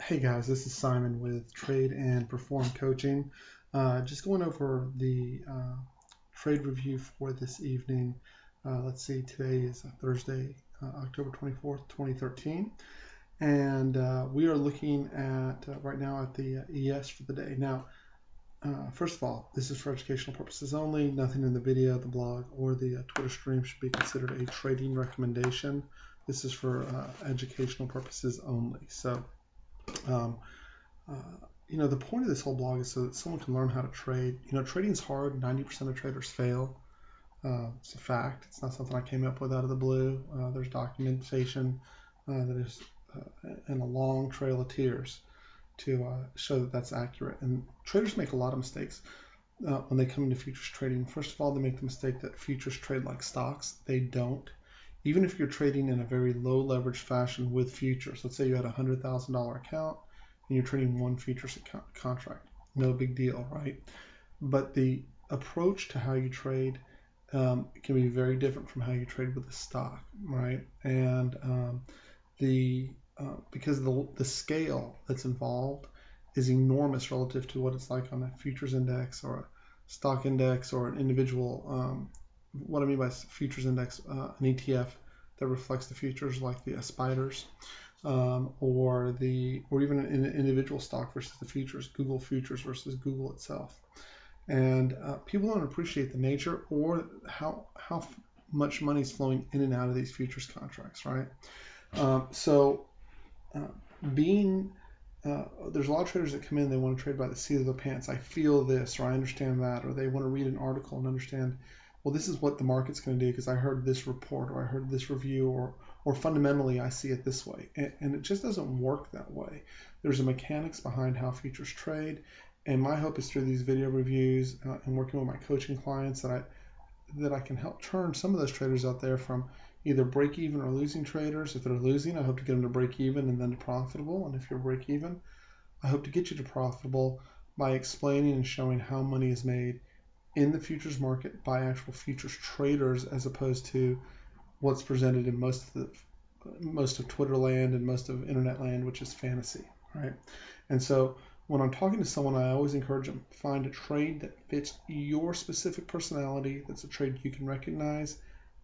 Hey guys, this is Simon with Trade and Perform Coaching. Just going over the trade review for this evening. Let's see, today is Thursday, October 24th, 2013. And we are looking at right now at the ES for the day. Now, first of all, this is for educational purposes only. Nothing in the video, the blog, or the Twitter stream should be considered a trading recommendation. This is for educational purposes only. So, um, the point of this whole blog is so that someone can learn how to trade. Trading's hard. 90% of traders fail. It's a fact. It's not something I came up with out of the blue. There's documentation that is and a long trail of tears to show that that's accurate. And traders make a lot of mistakes when they come into futures trading. First of all, they make the mistake that futures trade like stocks. They don't. Even if you're trading in a very low leverage fashion with futures, let's say you had a $100,000 account and you're trading one futures contract, no big deal, right? But the approach to how you trade can be very different from how you trade with a stock, right? And because the scale that's involved is enormous relative to what it's like on a futures index or a stock index or an individual. What I mean by futures index, an ETF that reflects the futures, like the SPDRs, or even an individual stock versus the futures, Google futures versus Google itself. And people don't appreciate the nature or how much money is flowing in and out of these futures contracts, right? There's a lot of traders that come in, they want to trade by the seat of their pants. I feel this, or I understand that, or they want to read an article and understand, well, this is what the market's going to do because I heard this report, or I heard this review, or fundamentally I see it this way. And it just doesn't work that way. There's a mechanics behind how futures trade. And my hope is through these video reviews and working with my coaching clients that I can help turn some of those traders out there from either break even or losing traders. If they're losing, I hope to get them to break even and then to profitable. And if you're break even, I hope to get you to profitable by explaining and showing how money is made in the futures market by actual futures traders, as opposed to what's presented in most of Twitter land and most of internet land, which is fantasy, right? And so when I'm talking to someone, I always encourage them, find a trade that fits your specific personality, that's a trade you can recognize,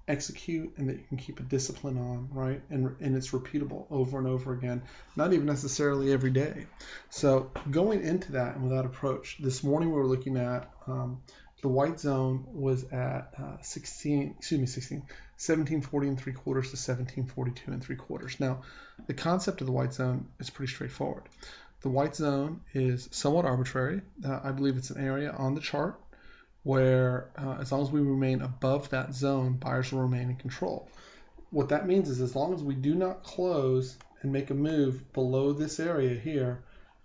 execute, and that you can keep a discipline on, right? And it's repeatable over and over again, not even necessarily every day. So going into that and with that approach, this morning we were looking at the white zone was at 1740 and 3/4 to 1742 and 3/4. Now, the concept of the white zone is pretty straightforward. The white zone is somewhat arbitrary. I believe it's an area on the chart where as long as we remain above that zone, buyers will remain in control. What that means is as long as we do not close and make a move below this area here,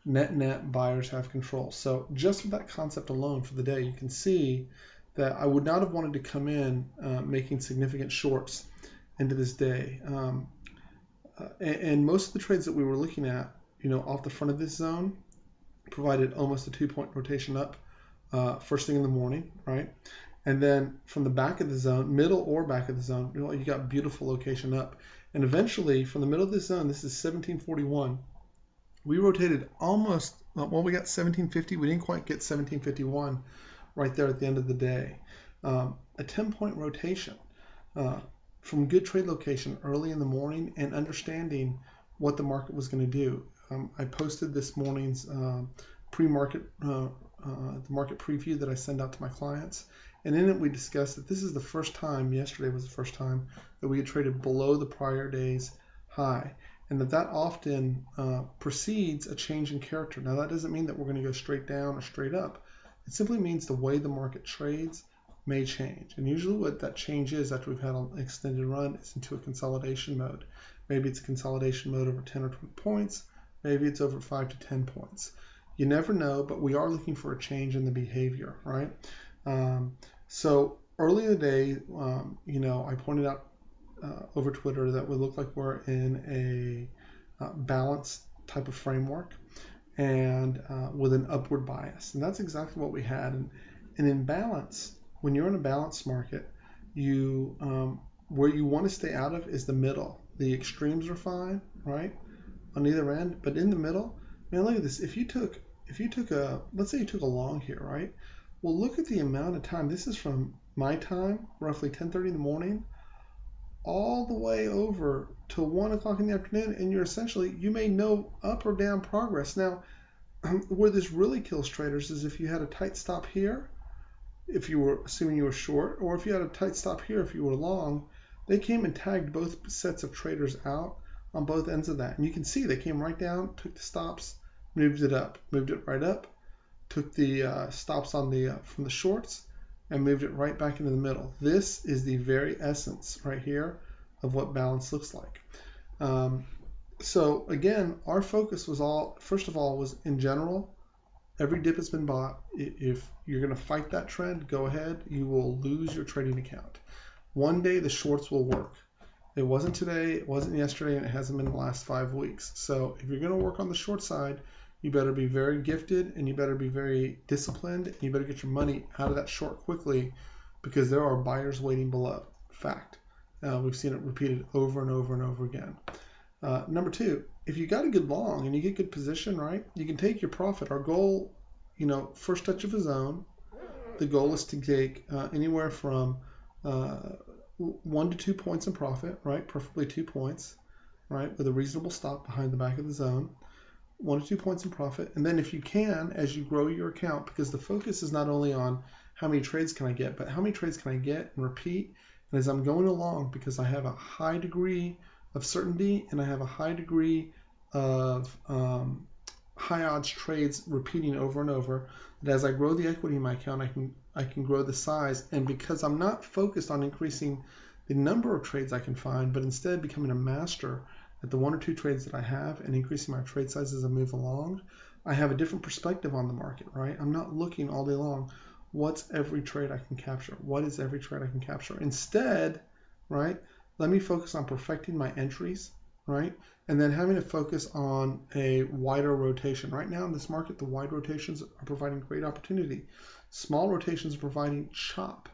net buyers have control. So just with that concept alone for the day, you can see that I would not have wanted to come in making significant shorts into this day. And most of the trades that we were looking at, off the front of this zone, provided almost a 2-point rotation up first thing in the morning, right? And then from the back of the zone, middle or back of the zone, you got beautiful location up. And eventually, from the middle of this zone, this is 1741, we rotated almost, well, we got 1750. We didn't quite get 1751 right there at the end of the day. A 10-point rotation from good trade location early in the morning and understanding what the market was going to do. I posted this morning's pre-market, the market preview that I send out to my clients. And in it, we discussed that this is the first time, yesterday was the first time, that we had traded below the prior day's high. And that often precedes a change in character. Now, that doesn't mean that we're going to go straight down or straight up. It simply means the way the market trades may change. And usually what that change is after we've had an extended run is into a consolidation mode. Maybe it's a consolidation mode over 10 or 20 points. Maybe it's over 5 to 10 points. You never know, but we are looking for a change in the behavior, right? So early in the day, I pointed out over Twitter that would look like we're in a balanced type of framework and with an upward bias. And that's exactly what we had. And in balance, when you're in a balanced market, where you want to stay out of is the middle. The extremes are fine, right, on either end, but in the middle, Man, look at this. If you took let's say you took a long here, right? Well, look at the amount of time. This is from my time, roughly 10:30 in the morning, all the way over to 1 o'clock in the afternoon, and you made no up or down progress. Now, where this really kills traders is if you had a tight stop here, if you were assuming you were short, or if you had a tight stop here if you were long, they came and tagged both sets of traders out on both ends of that. And you can see they came right down, took the stops, moved it up, moved it right up, took the stops on the from the shorts, and moved it right back into the middle. This is the very essence right here of what balance looks like. So again, our focus was first of all, was in general, every dip has been bought. If you're going to fight that trend, go ahead. You will lose your trading account. One day the shorts will work. It wasn't today, it wasn't yesterday, and it hasn't been the last 5 weeks. So if you're going to work on the short side, you better be very gifted and you better be very disciplined. And you better get your money out of that short quickly because there are buyers waiting below. Fact. We've seen it repeated over and over and over again. Number two, if you got a good long and you get good position, right, you can take your profit. Our goal, first touch of a zone, the goal is to take anywhere from 1 to 2 points in profit, right, preferably 2 points, right, with a reasonable stop behind the back of the zone. 1 to 2 points in profit. And then if you can, as you grow your account, because the focus is not only on how many trades can I get, but how many trades can I get and repeat. And as I'm going along, because I have a high degree of certainty and I have a high degree of high odds trades repeating over and over, that as I grow the equity in my account, I can grow the size. And because I'm not focused on increasing the number of trades I can find, but instead becoming a master at the 1 or 2 trades that I have and increasing my trade size as I move along, I have a different perspective on the market, right? I'm not looking all day long, what's every trade I can capture? What is every trade I can capture? Instead, right, let me focus on perfecting my entries, right? And then having to focus on a wider rotation. Right now in this market, the wide rotations are providing great opportunity. Small rotations are providing chop.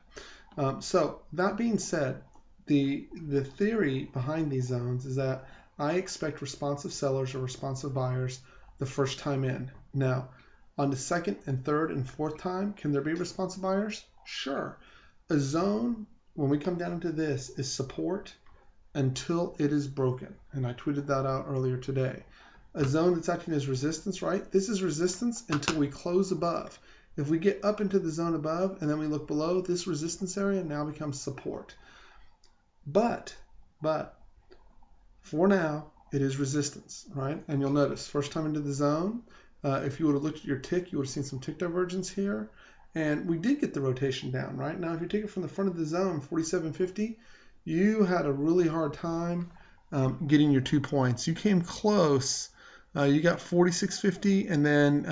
So that being said, the theory behind these zones is that I expect responsive sellers or responsive buyers the first time in. Now, on the second and third and fourth time, can there be responsive buyers? Sure. A zone, when we come down into this, is support until it is broken. And I tweeted that out earlier today. A zone that's acting as resistance, right? This is resistance until we close above. If we get up into the zone above and then we look below, this resistance area now becomes support. But for now, it is resistance, right? And you'll notice, first time into the zone, if you would have looked at your tick, you would have seen some tick divergence here. And we did get the rotation down, right? Now, if you take it from the front of the zone, 47.50, you had a really hard time getting your 2 points. You came close. You got 46.50, and then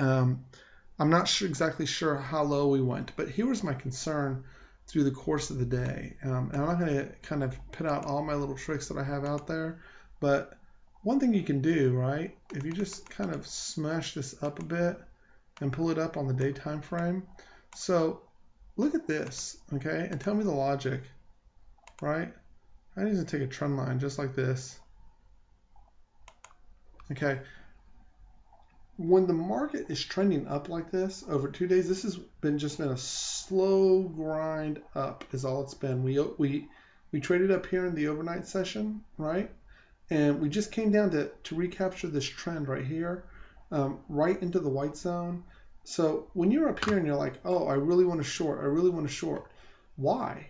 I'm not exactly sure how low we went. But here was my concern through the course of the day. And I'm not going to kind of put out all my little tricks that I have out there, but one thing you can do, right, if you just kind of smash this up a bit and pull it up on the day time frame. So look at this, okay, and tell me the logic, right? I need to take a trend line just like this. Okay. When the market is trending up like this over 2 days, this has just been a slow grind up is all it's been. We traded up here in the overnight session, right? And we just came down to recapture this trend right here, right into the white zone. So when you're up here and you're like, oh, I really want to short, I really want to short. Why?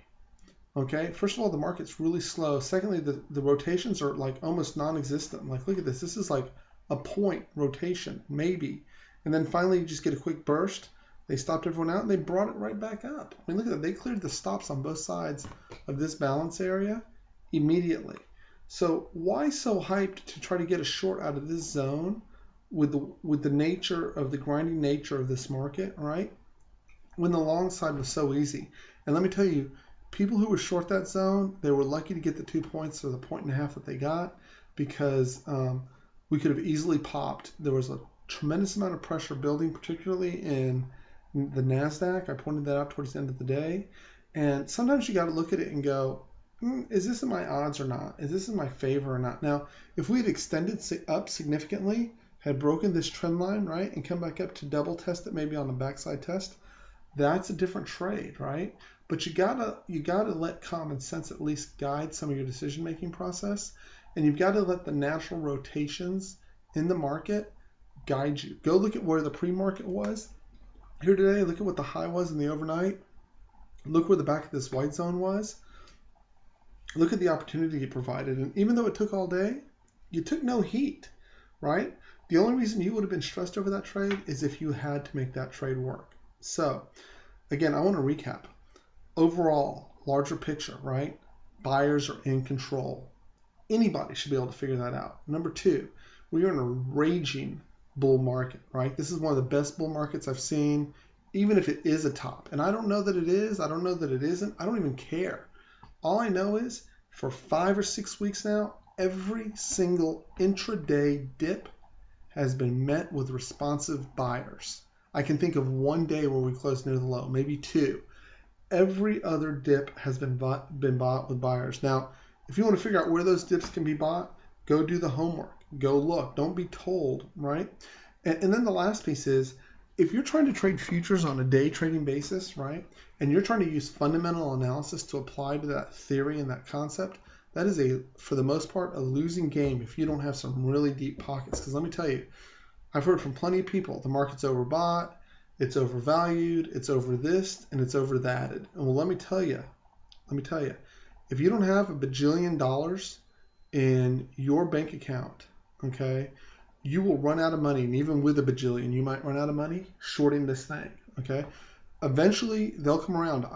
Okay, first of all, the market's really slow. Secondly, the rotations are like almost non-existent. Like, look at this. This is like a point rotation, maybe. And then finally, you just get a quick burst. They stopped everyone out and they brought it right back up. I mean, look at that. They cleared the stops on both sides of this balance area immediately. So why so hyped to try to get a short out of this zone with the nature of the grinding nature of this market, right? When the long side was so easy. And let me tell you, people who were short that zone, they were lucky to get the 2 points or the 1.5 that they got because we could have easily popped. There was a tremendous amount of pressure building, particularly in the NASDAQ. I pointed that out towards the end of the day. And sometimes you got to look at it and go, is this in my odds or not? Is this in my favor or not? Now, if we had extended up significantly, had broken this trend line, right, and come back up to double test it maybe on the backside test, that's a different trade, right? But you gotta let common sense at least guide some of your decision-making process, and you've got to let the natural rotations in the market guide you. Go look at where the pre-market was here today. Look at what the high was in the overnight. Look where the back of this white zone was. Look at the opportunity it provided. And even though it took all day, you took no heat, right? The only reason you would have been stressed over that trade is if you had to make that trade work. So again, I want to recap. Overall, larger picture, right? Buyers are in control. Anybody should be able to figure that out. Number two, we are in a raging bull market, right? This is one of the best bull markets I've seen, even if it is a top. And I don't know that it is. I don't know that it isn't. I don't even care. All I know is for 5 or 6 weeks now, every single intraday dip has been met with responsive buyers. I can think of one day where we closed near the low, maybe two. Every other dip has been bought with buyers. Now, if you want to figure out where those dips can be bought, go do the homework. Go look. Don't be told, right? And then the last piece is, if you're trying to trade futures on a day trading basis, right, and you're trying to use fundamental analysis to apply to that theory and that concept, that is, for the most part, a losing game if you don't have some really deep pockets. Because let me tell you, I've heard from plenty of people, the market's overbought, it's overvalued, it's over this, and it's over that. And well, let me tell you, if you don't have $1 bajillion in your bank account, okay, you will run out of money. And even with $1 bajillion, you might run out of money shorting this thing, okay? Eventually, they'll come around.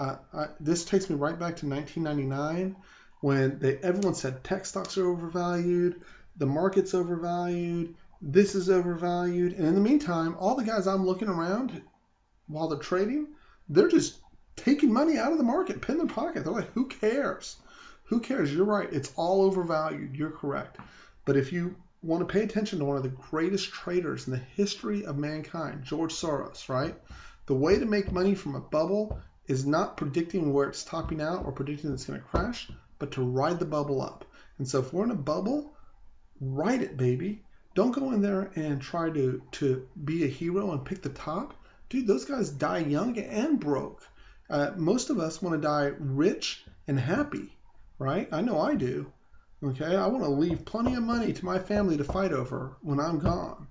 This takes me right back to 1999 when everyone said tech stocks are overvalued, the market's overvalued, this is overvalued. And in the meantime, all the guys I'm looking around while they're trading, they're just taking money out of the market, put in their pocket. They're like, who cares? Who cares? You're right. It's all overvalued. You're correct. But if you want to pay attention to one of the greatest traders in the history of mankind, George Soros, right? The way to make money from a bubble is not predicting where it's topping out or predicting it's going to crash, but to ride the bubble up. And so if we're in a bubble, ride it, baby. Don't go in there and try to be a hero and pick the top. Dude, those guys die young and broke. Most of us want to die rich and happy, right? I know I do. Okay, I want to leave plenty of money to my family to fight over when I'm gone.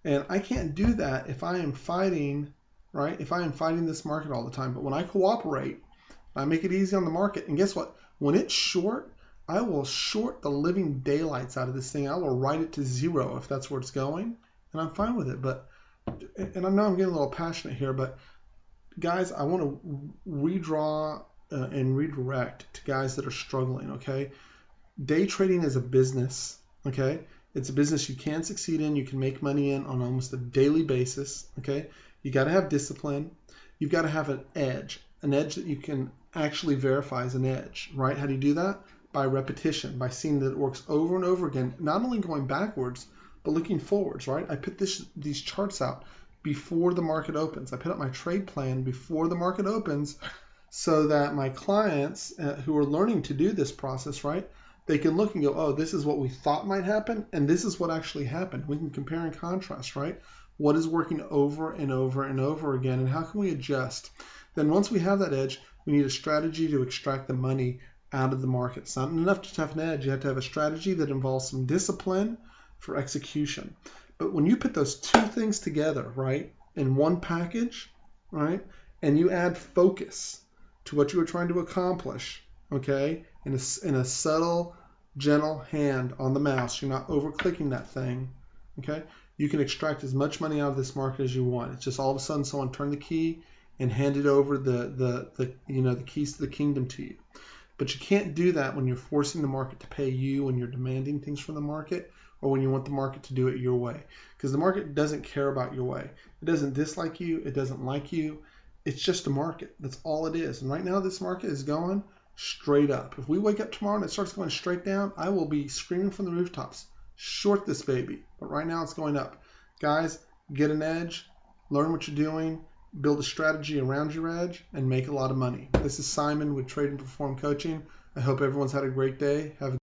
And I can't do that if I am fighting, right? If I am fighting this market all the time. But when I cooperate, I make it easy on the market. And guess what? When it's short, I will short the living daylights out of this thing. I will write it to zero if that's where it's going. And I'm fine with it. And I know I'm getting a little passionate here, but guys, I want to redraw and redirect to guys that are struggling, okay? Day trading is a business, okay? It's a business you can succeed in. You can make money in on almost a daily basis, okay? You got to have discipline. You've got to have an edge that you can actually verify as an edge, right? How do you do that? By repetition, by seeing that it works over and over again, not only going backwards, but looking forwards, right? I put these charts out before the market opens. I put up my trade plan before the market opens so that my clients who are learning to do this process, right, they can look and go, oh, this is what we thought might happen, and this is what actually happened. We can compare and contrast, right? What is working over and over and over again, and how can we adjust? Then once we have that edge, we need a strategy to extract the money out of the market. It's not enough to have an edge. You have to have a strategy that involves some discipline for execution. But when you put those two things together, right, in one package, right, and you add focus to what you were trying to accomplish, okay, in a subtle, gentle hand on the mouse, you're not over-clicking that thing, okay, you can extract as much money out of this market as you want. It's just all of a sudden someone turned the key and handed over the keys to the kingdom to you. But you can't do that when you're forcing the market to pay you, when you're demanding things from the market, or when you want the market to do it your way. Because the market doesn't care about your way. It doesn't dislike you. It doesn't like you. It's just a market. That's all it is. And right now this market is going straight up. If we wake up tomorrow and it starts going straight down, I will be screaming from the rooftops, short this baby. But right now it's going up. Guys, get an edge, learn what you're doing, build a strategy around your edge, and make a lot of money. This is Simon with Trade and Perform Coaching. I hope everyone's had a great day. Have a